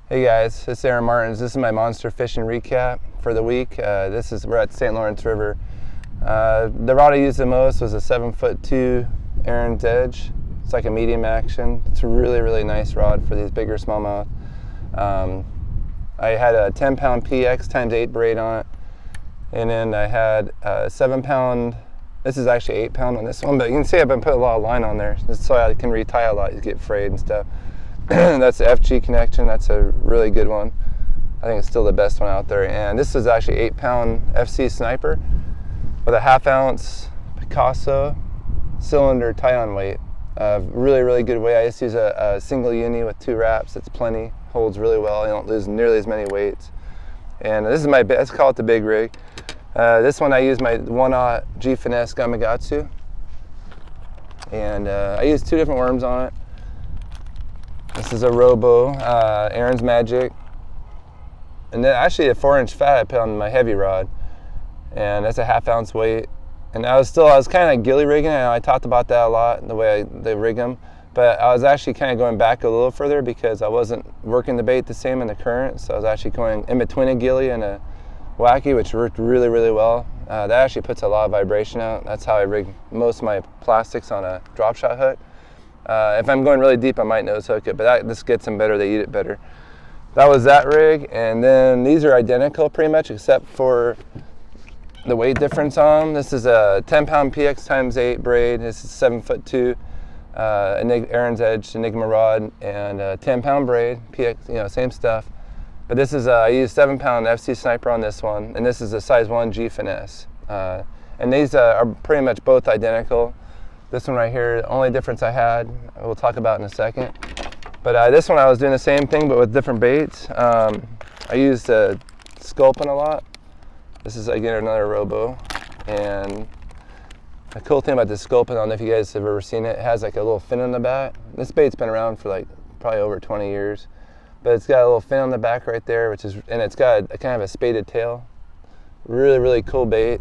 Hey guys, this is Aaron Martens. This is my monster fishing recap for the week. We're at St. Lawrence River. The rod I used the most was a 7'2" Aaron's Edge. It's like a medium action. It's a really, really nice rod for these bigger smallmouth. I had a 10-pound PX times 8 braid on it, and then I had a 7-pound. This is actually 8-pound on this one, but you can see I've been putting a lot of line on there, so I can retie a lot. You get frayed and stuff. That's the FG connection. That's a really good one. I think it's still the best one out there. And this is actually 8-pound FC Sniper with a 1/2 ounce Picasso cylinder tie-on weight. Really, really good weight. I just use a single uni with 2 wraps. It's plenty. Holds really well. You don't lose nearly as many weights. And this is let's call it the big rig. This one I use my 1/0 G Finesse Gamakatsu. And I use 2 different worms on it. This is a Robo, Aaron's Magic, and then actually a 4-inch fat I put on my heavy rod, and that's a 1/2 ounce weight. And I was kind of gilly rigging it. I talked about that a lot, the way they rig them, but I was actually kind of going back a little further because I wasn't working the bait the same in the current, so I was actually going in between a gilly and a wacky, which worked really, really well. That actually puts a lot of vibration out. That's how I rig most of my plastics on a drop shot hook. If I'm going really deep, I might nose hook it, but this gets them better. They eat it better. That was that rig, and then these are identical pretty much, except for the weight difference on them. This is a 10-pound PX times 8 braid. This is 7'2", Aaron's Edge Enigma rod, and a 10-pound braid PX. Same stuff. But this is I use 7-pound FC Sniper on this one, and this is a size 1 G Finesse. And these are pretty much both identical. This one right here, the only difference I had, we'll talk about in a second. But this one I was doing the same thing, but with different baits. I used Sculpin a lot. This is again another Robo. And the cool thing about this Sculpin, I don't know if you guys have ever seen it, it has like a little fin on the back. This bait's been around for like probably over 20 years. But it's got a little fin on the back right there, and it's got a kind of a spaded tail. Really, really cool bait.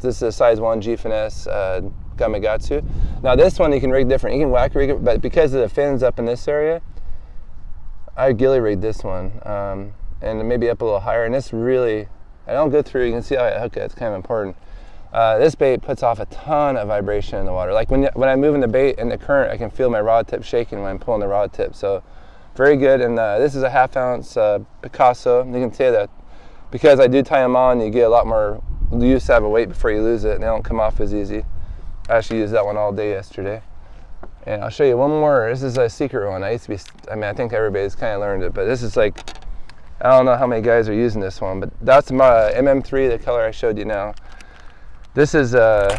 This is a size 1 G Finesse Gamakatsu. Now this one you can rig different. You can whack rig it, but because of the fins up in this area, I gilly rigged this one, and maybe up a little higher. And this really, I don't go through. You can see how I hook it. It's kind of important. This bait puts off a ton of vibration in the water. Like when I'm moving the bait in the current, I can feel my rod tip shaking when I'm pulling the rod tip. So very good. And this is a 1/2 ounce Picasso. You can see that because I do tie them on, you get a lot more. You used to have a weight before you lose it, and they don't come off as easy. I actually used that one all day yesterday. And I'll show you one more. This is a secret one. I think everybody's kind of learned it, but this is like, I don't know how many guys are using this one, but that's my MM3, the color I showed you now. This is where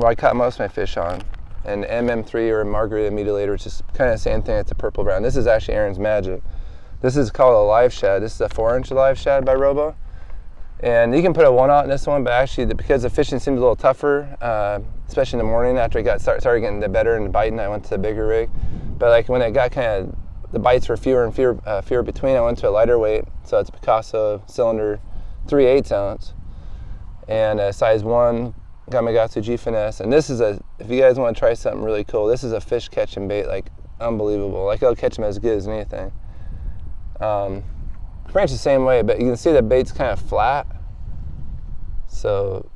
I caught most of my fish on. And MM3 or Margarita Mutilator, which is kind of the same thing. It's a purple brown. This is actually Aaron's Magic. This is called a live shad. This is a 4-inch live shad by Robo. And you can put a 1/0 in this one, but actually because the fishing seems a little tougher, especially in the morning after it started getting better and biting, I went to the bigger rig. But like when it got the bites were fewer and fewer between, I went to a lighter weight. So it's Picasso cylinder 3/8 ounce and a size 1 Gamakatsu G Finesse. And this is if you guys want to try something really cool, this is a fish catching bait, like unbelievable. Like it'll catch them as good as anything. Pretty much the same way, but you can see the bait's kind of flat. So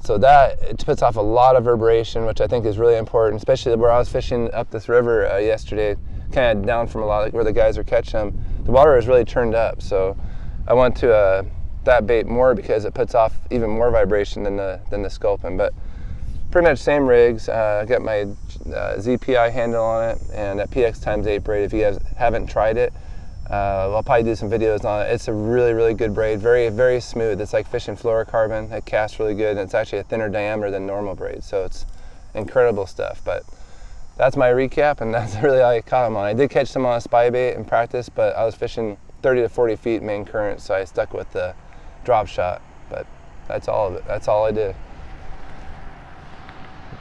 that it puts off a lot of vibration, which I think is really important, especially where I was fishing up this river yesterday, kind of down from a lot where the guys are catching them. The water is really turned up, so I went to that bait more because it puts off even more vibration than the Sculpin. But pretty much same rigs. I got my ZPI handle on it and that PX times 8 braid. If you guys haven't tried it, I'll probably do some videos on it. It's a really, really good braid. Very, very smooth. It's like fishing fluorocarbon. It casts really good, and it's actually a thinner diameter than normal braid, so it's incredible stuff. But that's my recap, and that's really all I caught them on. I did catch some on a spy bait in practice, but I was fishing 30 to 40 feet main current, so I stuck with the drop shot. But that's all of it. That's all I did.